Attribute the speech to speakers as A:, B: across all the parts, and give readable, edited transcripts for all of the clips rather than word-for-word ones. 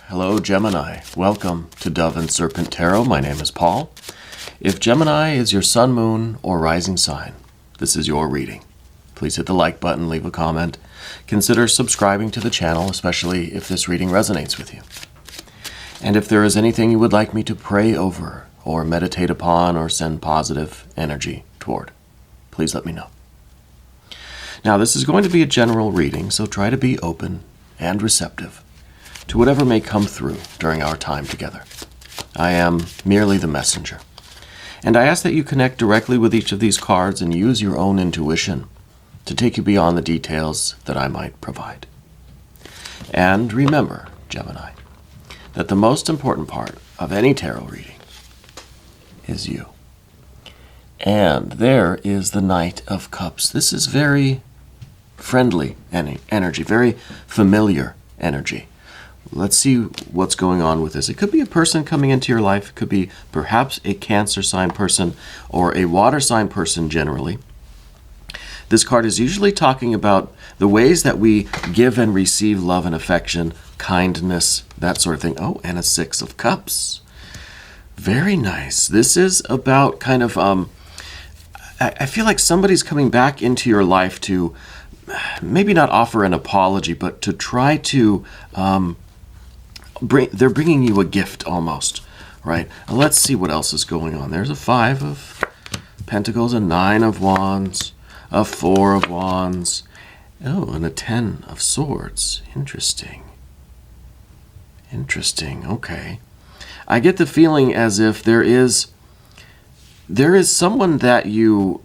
A: Hello, Gemini. Welcome to Dove and Serpent Tarot. My name is Paul. If Gemini is your sun, moon, or rising sign, this is your reading. Please hit the like button, leave a comment. Consider subscribing to the channel, especially if this reading resonates with you. And if there is anything you would like me to pray over, or meditate upon, or send positive energy toward, please let me know. Now, this is going to be a general reading, so try to be open and receptive to whatever may come through during our time together. I am merely the messenger. And I ask that you connect directly with each of these cards and use your own intuition to take you beyond the details that I might provide. And remember, Gemini, that the most important part of any tarot reading is you. And there is the Knight of Cups. This is very friendly energy, very familiar energy. Let's see what's going on with this. It could be a person coming into your life. It could be perhaps a Cancer sign person or a water sign person generally. This card is usually talking about the ways that we give and receive love and affection, kindness, that sort of thing. Oh, and a Six of Cups. Very nice. This is about kind of, I feel like somebody's coming back into your life to maybe not offer an apology, but to try to, they're bringing you a gift almost, right? Let's see what else is going on. There's a Five of Pentacles, a Nine of Wands, a Four of Wands, oh, and a Ten of Swords. Interesting. Okay. I get the feeling as if there is someone that you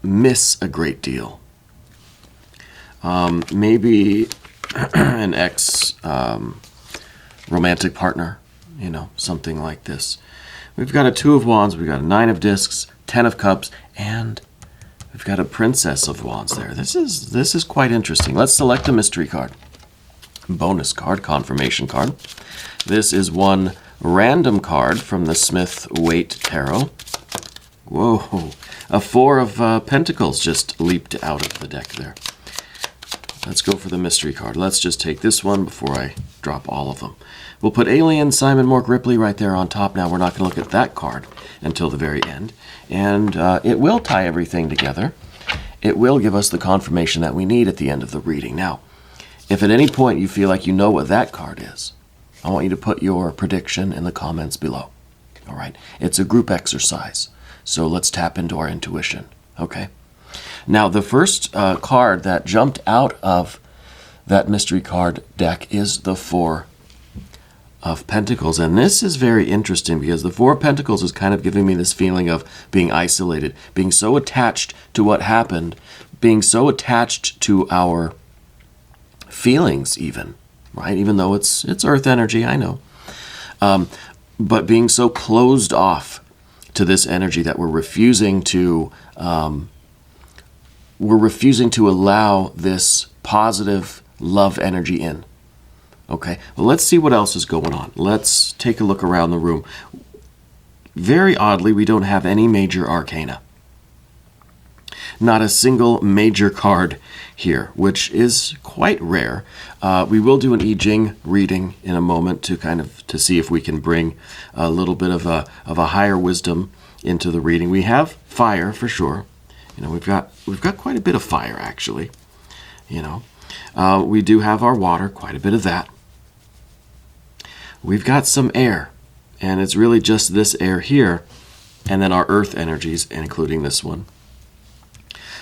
A: miss a great deal. Maybe an ex romantic partner, something like this. We've got a Two of Wands, we've got a Nine of Discs, Ten of Cups, and we've got a Princess of Wands there. This is quite interesting. Let's select a mystery card. Bonus card, confirmation card. This is one random card from the Smith-Waite Tarot. Whoa, a Four of Pentacles just leaped out of the deck there. Let's go for the mystery card. Let's just take this one before I drop all of them. We'll put Alien Simon Mork Ripley right there on top. Now, we're not going to look at that card until the very end. And it will tie everything together. It will give us the confirmation that we need at the end of the reading. Now, if at any point you feel like you know what that card is, I want you to put your prediction in the comments below. All right? It's a group exercise. So let's tap into our intuition. Okay? Now, the first card that jumped out of that mystery card deck is the Four of Pentacles. And this is very interesting because the Four of Pentacles is kind of giving me this feeling of being isolated, being so attached to what happened, being so attached to our feelings even, right? Even though it's earth energy, I know. But being so closed off to this energy that we're refusing to allow this positive love energy in. Okay, well, let's see what else is going on. Let's take a look around the room. Very oddly, we don't have any major arcana. Not a single major card here, which is quite rare. We will do an I-Ching reading in a moment to see if we can bring a little bit of a higher wisdom into the reading. We have fire for sure. We've got quite a bit of fire, actually. We do have our water, quite a bit of that. We've got some air, and it's really just this air here, and then our earth energies, including this one.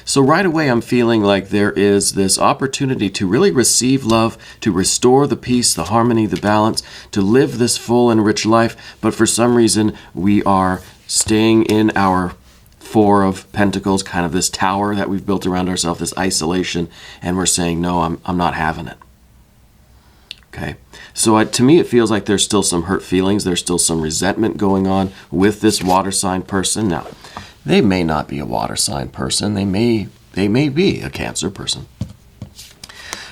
A: So right away, I'm feeling like there is this opportunity to really receive love, to restore the peace, the harmony, the balance, to live this full and rich life. But for some reason, we are staying in our Four of Pentacles, kind of this tower that we've built around ourselves, this isolation, and we're saying, no, I'm not having it. Okay, so to me, it feels like there's still some hurt feelings. There's still some resentment going on with this water sign person. Now, they may not be a water sign person. They may be a Cancer person.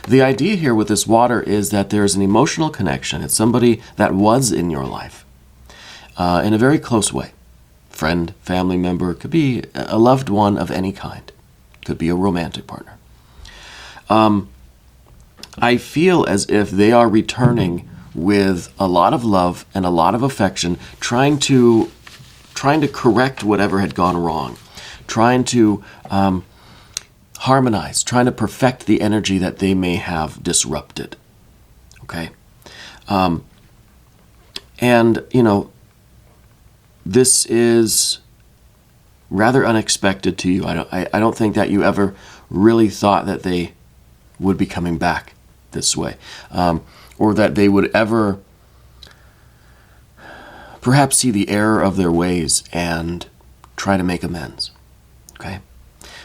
A: The idea here with this water is that there's an emotional connection. It's somebody that was in your life in a very close way. Friend, family member, could be a loved one of any kind. Could be a romantic partner. I feel as if they are returning with a lot of love and a lot of affection, trying to correct whatever had gone wrong, trying to harmonize, trying to perfect the energy that they may have disrupted. Okay? And, this is rather unexpected to you. I don't think that you ever really thought that they would be coming back this way, or that they would ever perhaps see the error of their ways and try to make amends. Okay?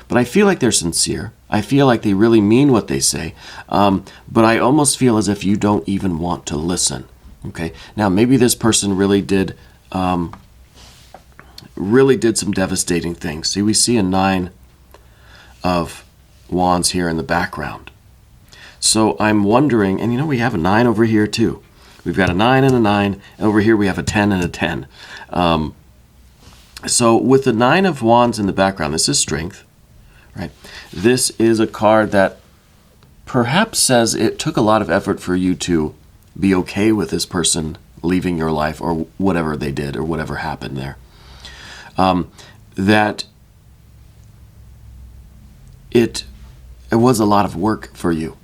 A: But I feel like they're sincere. I feel like they really mean what they say, but I almost feel as if you don't even want to listen. Okay? Now, maybe this person really did some devastating things. See, we see a 9 of Wands here in the background. So I'm wondering, and we have a 9 over here too. We've got a 9 and a 9, and over here we have a 10 and a 10. So with the 9 of Wands in the background, this is strength, right? This is a card that perhaps says it took a lot of effort for you to be okay with this person leaving your life, or whatever they did, or whatever happened there. That it was a lot of work for you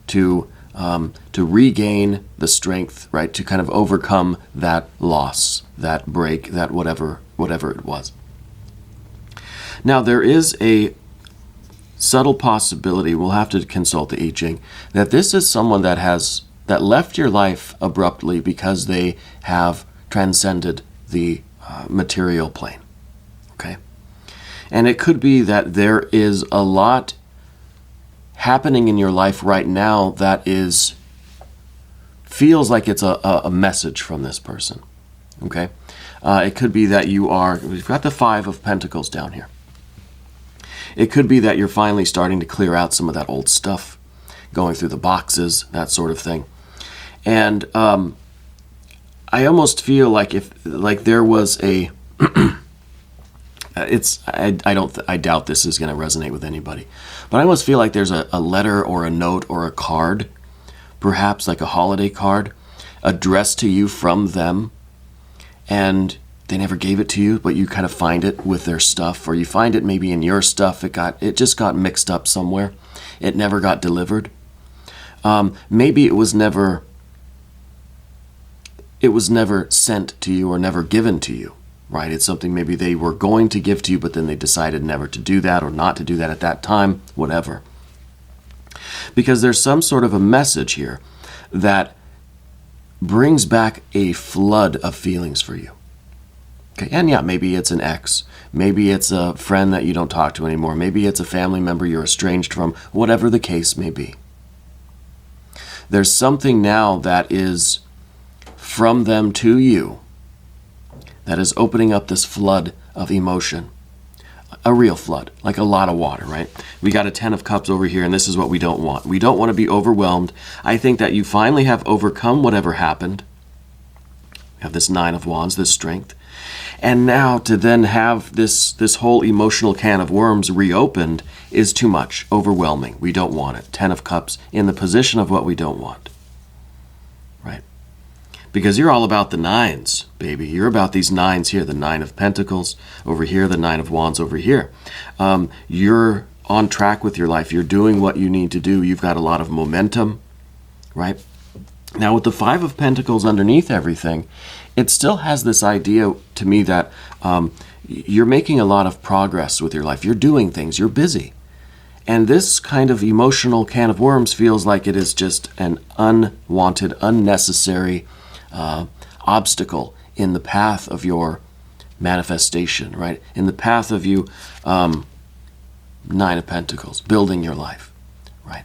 A: to regain the strength, right, to kind of overcome that loss, that break, that whatever it was. Now, there is a subtle possibility, we'll have to consult the I-Ching, that this is someone that left your life abruptly because they have transcended the material plane. Okay? And it could be that there is a lot happening in your life right now that feels like it's a message from this person. Okay? It could be that we've got the 5 of Pentacles down here. It could be that you're finally starting to clear out some of that old stuff, going through the boxes, that sort of thing. And I almost feel like there was a I doubt this is going to resonate with anybody, but I almost feel like there's a letter or a note or a card, perhaps like a holiday card, addressed to you from them, and they never gave it to you, but you kind of find it with their stuff, or you find it maybe in your stuff. It just got mixed up somewhere. It never got delivered. Maybe it was never sent to you or never given to you, right? It's something maybe they were going to give to you, but then they decided never to do that or not to do that at that time, whatever. Because there's some sort of a message here that brings back a flood of feelings for you. Okay, and yeah, maybe it's an ex. Maybe it's a friend that you don't talk to anymore. Maybe it's a family member you're estranged from, whatever the case may be. There's something now that is from them to you that is opening up this flood of emotion. A real flood, like a lot of water, right? We got a 10 of Cups over here, and this is what we don't want. We don't want to be overwhelmed. I think that you finally have overcome whatever happened. You have this 9 of Wands, this strength. And now to then have this whole emotional can of worms reopened is too much, overwhelming. We don't want it. 10 of Cups in the position of what we don't want, right? Because you're all about the 9s, baby. You're about these 9s here, the 9 of Pentacles over here, the 9 of Wands over here. You're on track with your life. You're doing what you need to do. You've got a lot of momentum, right? Now with the 5 of Pentacles underneath everything, it still has this idea to me that you're making a lot of progress with your life. You're doing things. You're busy. And this kind of emotional can of worms feels like it is just an unwanted, unnecessary obstacle in the path of your manifestation, right? In the path of you, 9 of Pentacles, building your life, right?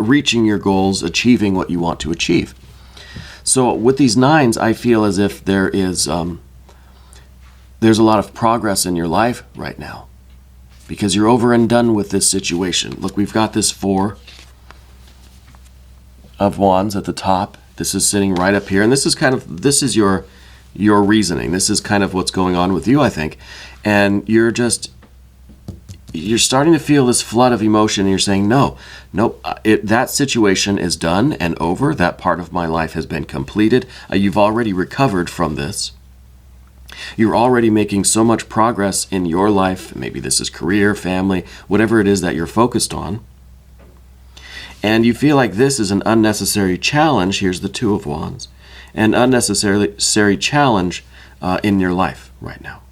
A: Reaching your goals, achieving what you want to achieve. So with these 9s, I feel as if there's a lot of progress in your life right now because you're over and done with this situation. Look, we've got this 4 of Wands at the top. This is sitting right up here, and this is your reasoning. This is kind of what's going on with you, I think. And you're just, you're starting to feel this flood of emotion, and you're saying, no, that situation is done and over. That part of my life has been completed. You've already recovered from this. You're already making so much progress in your life. Maybe this is career, family, whatever it is that you're focused on. And you feel like this is an unnecessary challenge. Here's the Two of Wands. An unnecessary challenge in your life right now.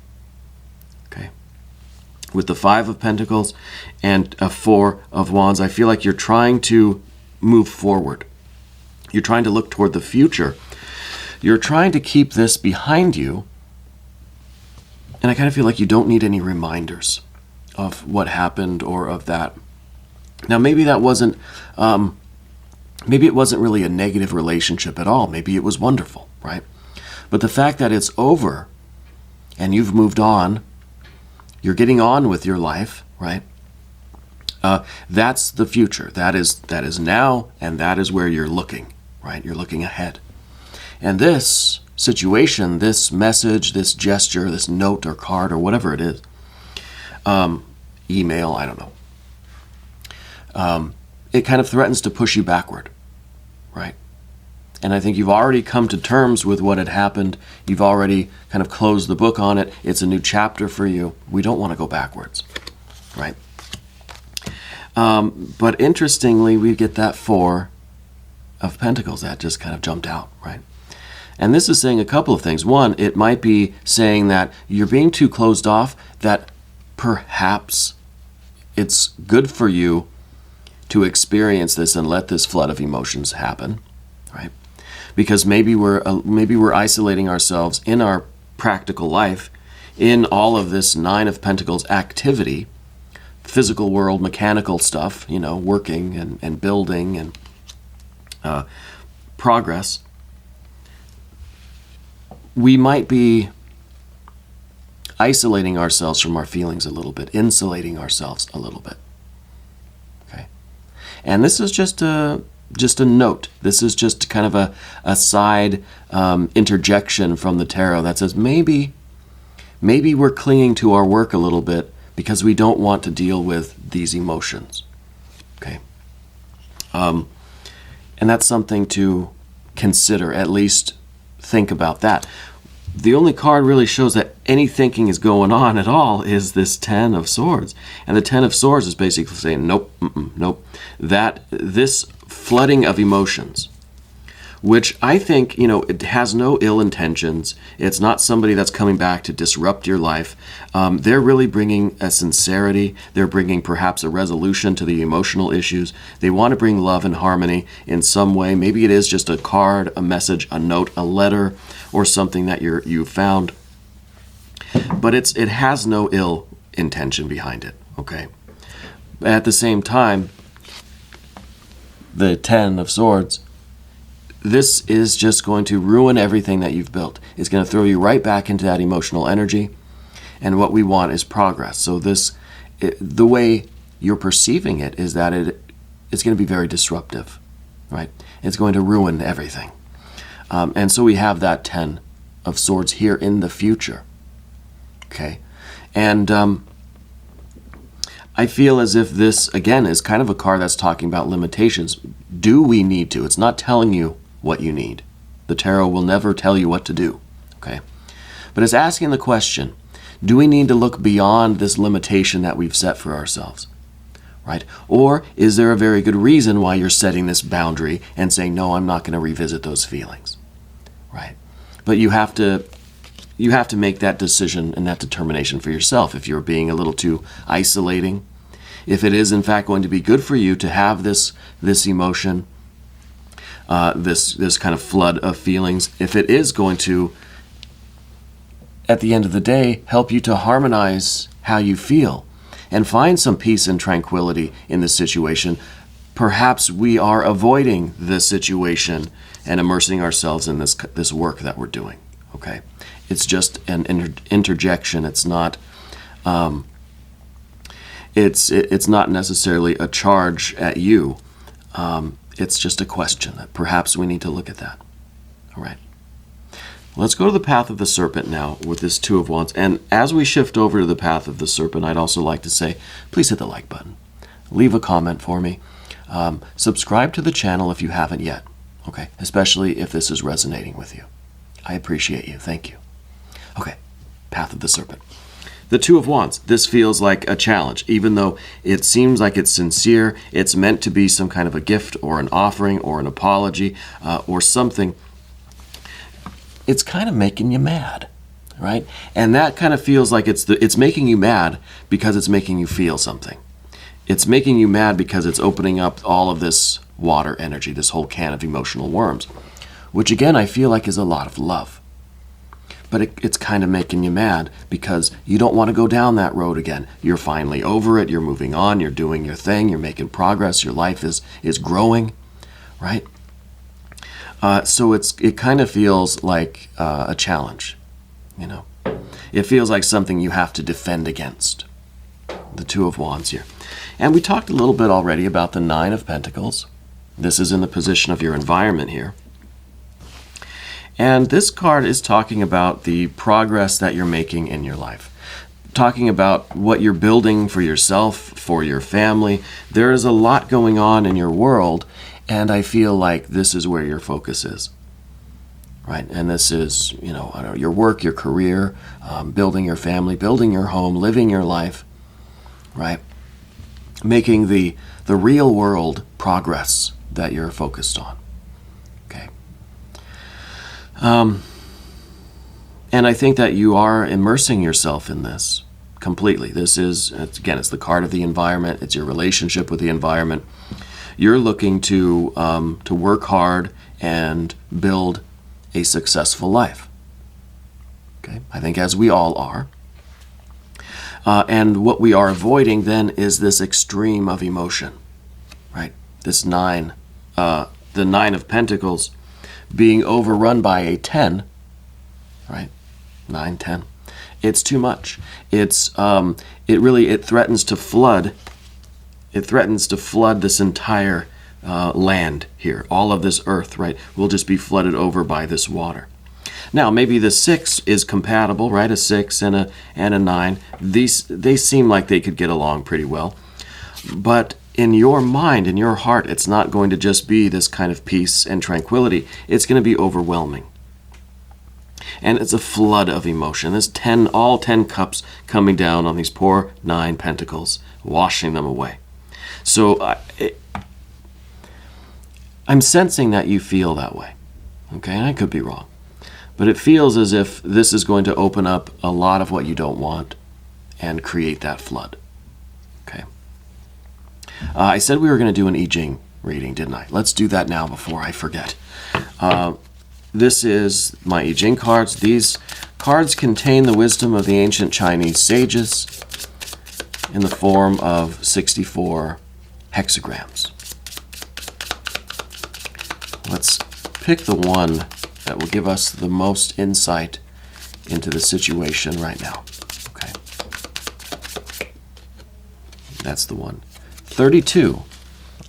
A: Okay. With the Five of Pentacles and a Four of Wands, I feel like you're trying to move forward. You're trying to look toward the future. You're trying to keep this behind you. And I kind of feel like you don't need any reminders of what happened or of that. Now, maybe that wasn't, maybe it wasn't really a negative relationship at all. Maybe it was wonderful, right? But the fact that it's over and you've moved on, you're getting on with your life, right? That's the future. That is now, and that is where you're looking, right? You're looking ahead. And this situation, this message, this gesture, this note or card or whatever it is, email, I don't know. It kind of threatens to push you backward, right? And I think you've already come to terms with what had happened. You've already kind of closed the book on it. It's a new chapter for you. We don't want to go backwards, right? But interestingly, we get that Four of Pentacles that just kind of jumped out, right? And this is saying a couple of things. One, it might be saying that you're being too closed off, that perhaps it's good for you to experience this and let this flood of emotions happen, right? Because maybe we're isolating ourselves in our practical life in all of this Nine of Pentacles activity, physical world, mechanical stuff, working and building and progress. We might be isolating ourselves from our feelings a little bit, insulating ourselves a little bit. Okay, and this is just a note. This is just kind of a side interjection from the tarot that says maybe we're clinging to our work a little bit because we don't want to deal with these emotions. Okay, and that's something to consider. At least think about that. The only card really shows that any thinking is going on at all is this Ten of Swords. And the Ten of Swords is basically saying, nope, nope. That this flooding of emotions, which I think, it has no ill intentions. It's not somebody that's coming back to disrupt your life. They're really bringing a sincerity. They're bringing perhaps a resolution to the emotional issues. They want to bring love and harmony in some way. Maybe it is just a card, a message, a note, a letter, or something that you found. But it has no ill intention behind it, okay? At the same time, the Ten of Swords, this is just going to ruin everything that you've built. It's going to throw you right back into that emotional energy. And what we want is progress. So the way you're perceiving it is that it's going to be very disruptive, right? It's going to ruin everything. And so we have that Ten of Swords here in the future. Okay? And I feel as if this, again, is kind of a card that's talking about limitations. Do we need to? It's not telling you what you need. The tarot will never tell you what to do. Okay? But it's asking the question, do we need to look beyond this limitation that we've set for ourselves? Right? Or is there a very good reason why you're setting this boundary and saying, no, I'm not going to revisit those feelings? Right? But you have to make that decision and that determination for yourself. If you're being a little too isolating, if it is in fact going to be good for you to have this emotion, this kind of flood of feelings, if it is going to, at the end of the day, help you to harmonize how you feel and find some peace and tranquility in the situation, perhaps we are avoiding this situation and immersing ourselves in this work that we're doing. Okay, it's just an interjection. It's not. It's not necessarily a charge at you. It's just a question that perhaps we need to look at that. All right. Let's go to the path of the serpent now with this Two of Wands. And as we shift over to the path of the serpent, I'd also like to say, please hit the like button. Leave a comment for me. Subscribe to the channel if you haven't yet, okay? Especially if this is resonating with you. I appreciate you. Thank you. Okay, path of the serpent. The Two of Wands. This feels like a challenge. Even though it seems like it's sincere, it's meant to be some kind of a gift or an offering or an apology or something. It's kind of making you mad, right? And that kind of feels like it's making you mad because it's making you feel something. It's making you mad because it's opening up all of this water energy, this whole can of emotional worms, which again, I feel like is a lot of love. But it's kind of making you mad because you don't want to go down that road again. You're finally over it. You're moving on. You're doing your thing. You're making progress. Your life is growing, right? So it kind of feels like a challenge, you know. It feels like something you have to defend against. The Two of Wands here. And we talked a little bit already about the Nine of Pentacles. This is in the position of your environment here. And this card is talking about the progress that you're making in your life. Talking about what you're building for yourself, for your family. There is a lot going on in your world, and I feel like this is where your focus is, right? And this is, you know, I don't know, your work, your career, building your family, building your home, living your life, right? Making the real world progress that you're focused on, okay? And I think that you are immersing yourself in this completely. This is, again, it's the card of the environment. It's your relationship with the environment. You're looking to work hard and build a successful life. Okay, I think as we all are. And what we are avoiding then is this extreme of emotion, right? This the Nine of Pentacles being overrun by a 10, right? 9, 10. It's too much. It threatens to flood. It threatens to flood this entire land here. All of this earth, right, will just be flooded over by this water. Now, maybe the 6 is compatible, right? A 6 and a 9. They seem like they could get along pretty well. But in your mind, in your heart, it's not going to just be this kind of peace and tranquility. It's going to be overwhelming. And it's a flood of emotion. There's all 10 cups coming down on these poor 9 pentacles, washing them away. So I'm sensing that you feel that way, okay? And I could be wrong. But it feels as if this is going to open up a lot of what you don't want and create that flood, okay? I said we were going to do an I-Ching reading, didn't I? Let's do that now before I forget. This is my I-Ching cards. These cards contain the wisdom of the ancient Chinese sages in the form of 64 hexagrams. Let's pick the one that will give us the most insight into the situation right now. Okay. That's the one. 32,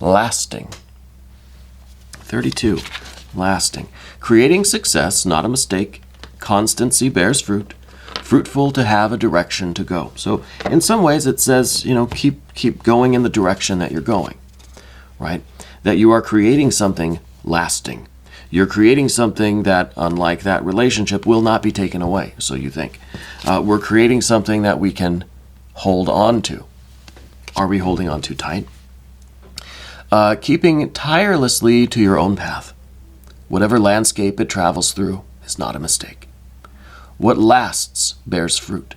A: lasting. 32, lasting. Creating success, not a mistake. Constancy bears fruit. Fruitful to have a direction to go. So in some ways it says, you know, keep going in the direction that you're going, right? That you are creating something lasting. You're creating something that, unlike that relationship, will not be taken away, so you think. We're creating something that we can hold on to. Are we holding on too tight? Keeping tirelessly to your own path. Whatever landscape it travels through is not a mistake. What lasts bears fruit.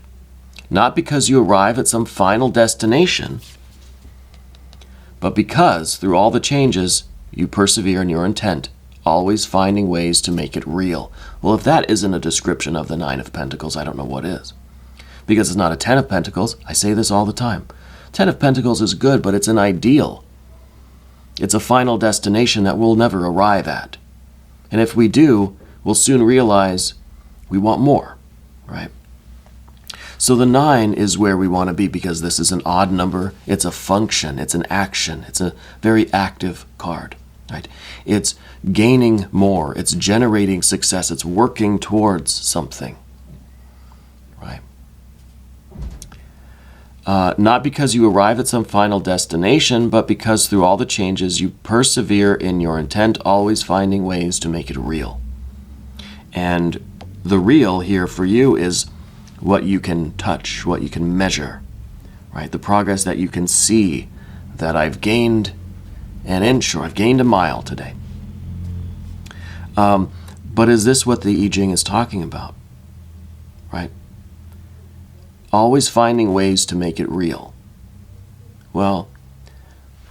A: Not because you arrive at some final destination, but because, through all the changes, you persevere in your intent, always finding ways to make it real. Well, if that isn't a description of the Nine of Pentacles, I don't know what is. Because it's not a 10 of Pentacles. I say this all the time. 10 of Pentacles is good, but it's an ideal. It's a final destination that we'll never arrive at. And if we do, we'll soon realize we want more, right? So the 9 is where we want to be because this is an odd number. It's a function. It's an action. It's a very active card. right? It's gaining more. It's generating success. It's working towards something, right? Not because you arrive at some final destination, but because through all the changes, you persevere in your intent, always finding ways to make it real. And the real here for you is what you can touch, what you can measure, right? The progress that you can see, that I've gained an inch or I've gained a mile today. But is this what the I-Ching is talking about, right? Always finding ways to make it real. Well,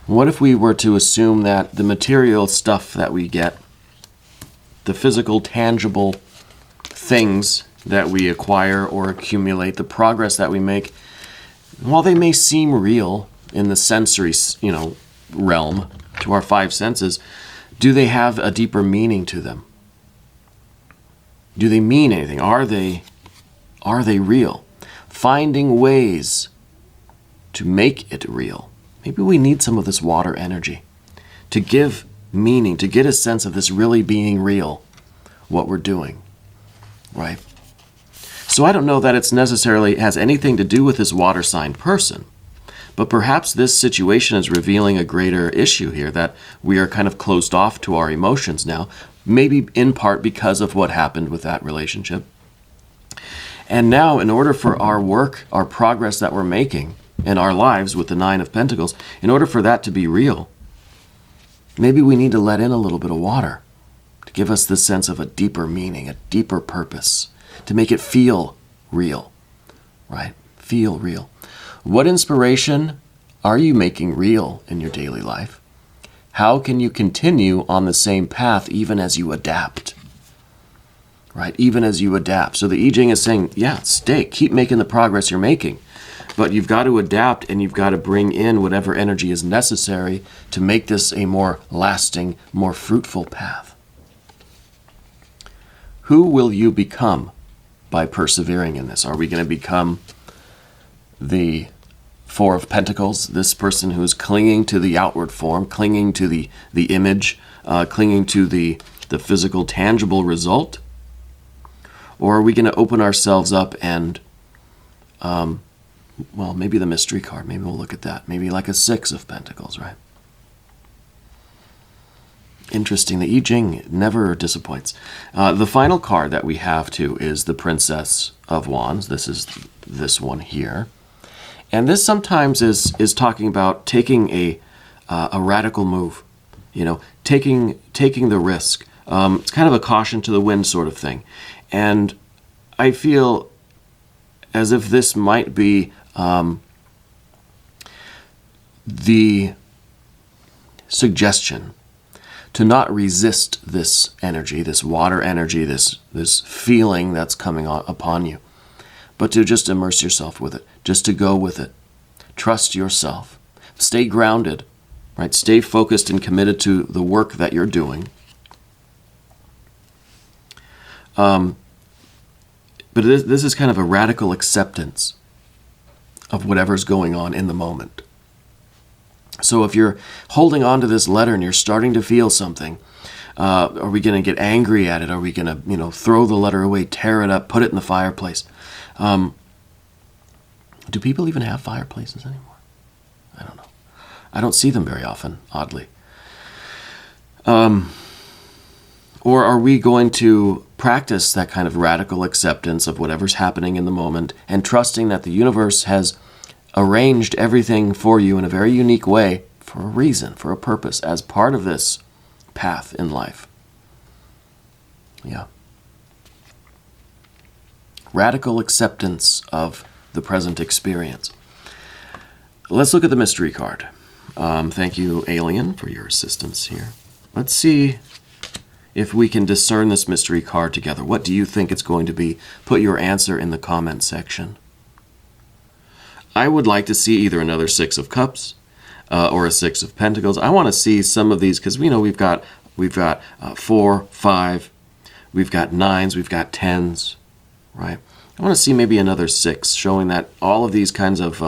A: what if we were to assume that the material stuff that we get, the physical, tangible things that we acquire or accumulate, the progress that we make, while they may seem real in the sensory, realm, to our five senses, do they have a deeper meaning to them? Do they mean anything? Are they real? Finding ways to make it real. Maybe we need some of this water energy to give meaning, to get a sense of this really being real, what we're doing, right? So I don't know that it's necessarily has anything to do with this water sign person, but perhaps this situation is revealing a greater issue here, that we are kind of closed off to our emotions now, maybe in part because of what happened with that relationship. And now, in order for our work, our progress that we're making in our lives with the Nine of Pentacles, in order for that to be real, maybe we need to let in a little bit of water to give us the sense of a deeper meaning, a deeper purpose, to make it feel real, right? Feel real. What inspiration are you making real in your daily life? How can you continue on the same path even as you adapt? Right? Even as you adapt. So the I-Ching is saying, yeah, keep making the progress you're making, but you've got to adapt and you've got to bring in whatever energy is necessary to make this a more lasting, more fruitful path. Who will you become by persevering in this? Are we going to become the Four of Pentacles, this person who's clinging to the outward form, clinging to the image, clinging to the physical, tangible result? Or are we going to open ourselves up and, maybe the mystery card, maybe we'll look at that. Maybe like a Six of Pentacles, right? Interesting. The I-Ching never disappoints. The final card that we have, too, is the Princess of Wands. This is this one here. And this sometimes is talking about taking a radical move, taking the risk. It's kind of a caution to the wind sort of thing. And I feel as if this might be the suggestion to not resist this energy, this water energy, this feeling that's coming upon you, but to just immerse yourself with it, just to go with it. Trust yourself. Stay grounded, right? Stay focused and committed to the work that you're doing. But this is kind of a radical acceptance of whatever's going on in the moment. So if you're holding on to this letter and you're starting to feel something, are we going to get angry at it? Are we going to, throw the letter away, tear it up, put it in the fireplace? Do people even have fireplaces anymore? I don't know. I don't see them very often, oddly. Or are we going to practice that kind of radical acceptance of whatever's happening in the moment and trusting that the universe has arranged everything for you in a very unique way for a reason, for a purpose, as part of this path in life? Yeah. Radical acceptance of the present experience. Let's look at the mystery card. Thank you, Alien, for your assistance here. Let's see if we can discern this mystery card together. What do you think it's going to be? Put your answer in the comment section. I would like to see either another Six of Cups or a Six of Pentacles. I want to see some of these because we know we've got 4, 5, we've got 9s, we've got 10s, right? I want to see maybe another 6, showing that all of these kinds of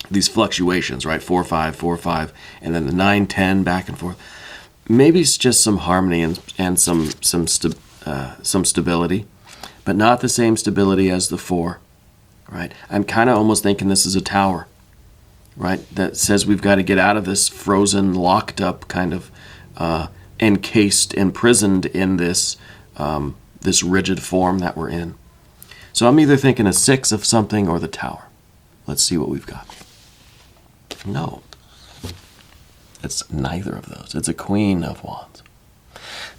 A: these fluctuations, right? 4, 5, 4, 5, and then the 9, 10, back and forth. maybe it's just some harmony and some stability, but not the same stability as the 4, right? I'm kind of almost thinking this is a tower, right? That says we've got to get out of this frozen, locked up kind of encased, imprisoned in this this rigid form that we're in. So I'm either thinking a 6 of something or the tower. Let's see what we've got. No, it's neither of those. It's a Queen of Wands.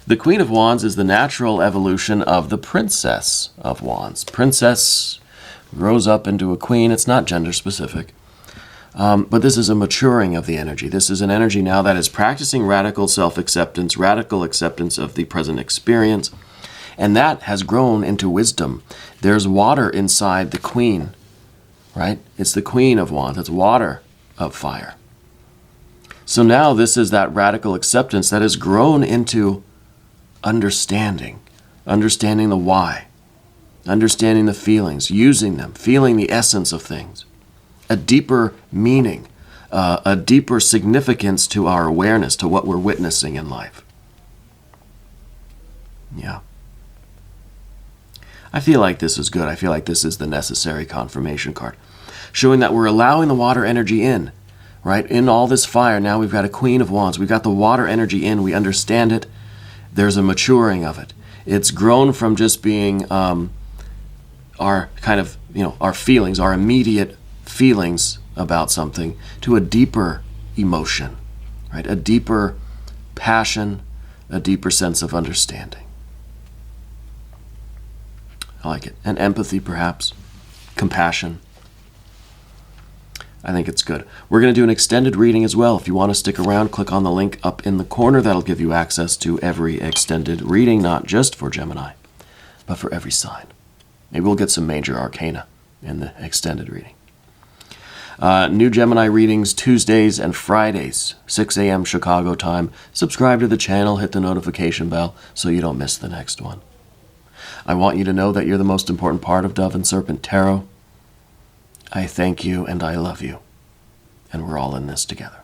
A: The Queen of Wands is the natural evolution of the Princess of Wands. Princess grows up into a queen. It's not gender specific. But this is a maturing of the energy. This is an energy now that is practicing radical self-acceptance, radical acceptance of the present experience. And that has grown into wisdom. There's water inside the queen, right? It's the Queen of Wands. It's water of fire. So now this is that radical acceptance that has grown into understanding. Understanding the why. Understanding the feelings. Using them. Feeling the essence of things. A deeper meaning. A deeper significance to our awareness, to what we're witnessing in life. Yeah. I feel like this is good. I feel like this is the necessary confirmation card. Showing that we're allowing the water energy in, right? In all this fire, now we've got a Queen of Wands. We've got the water energy in. We understand it. There's a maturing of it. It's grown from just being our kind of, our feelings, our immediate feelings about something, to a deeper emotion, right? A deeper passion, a deeper sense of understanding. I like it. And empathy, perhaps. Compassion. I think it's good. We're going to do an extended reading as well. If you want to stick around, click on the link up in the corner. That'll give you access to every extended reading, not just for Gemini, but for every sign. Maybe we'll get some major arcana in the extended reading. New Gemini readings Tuesdays and Fridays, 6 a.m. Chicago time. Subscribe to the channel, hit the notification bell so you don't miss the next one. I want you to know that you're the most important part of Dove and Serpent Tarot. I thank you and I love you. And we're all in this together.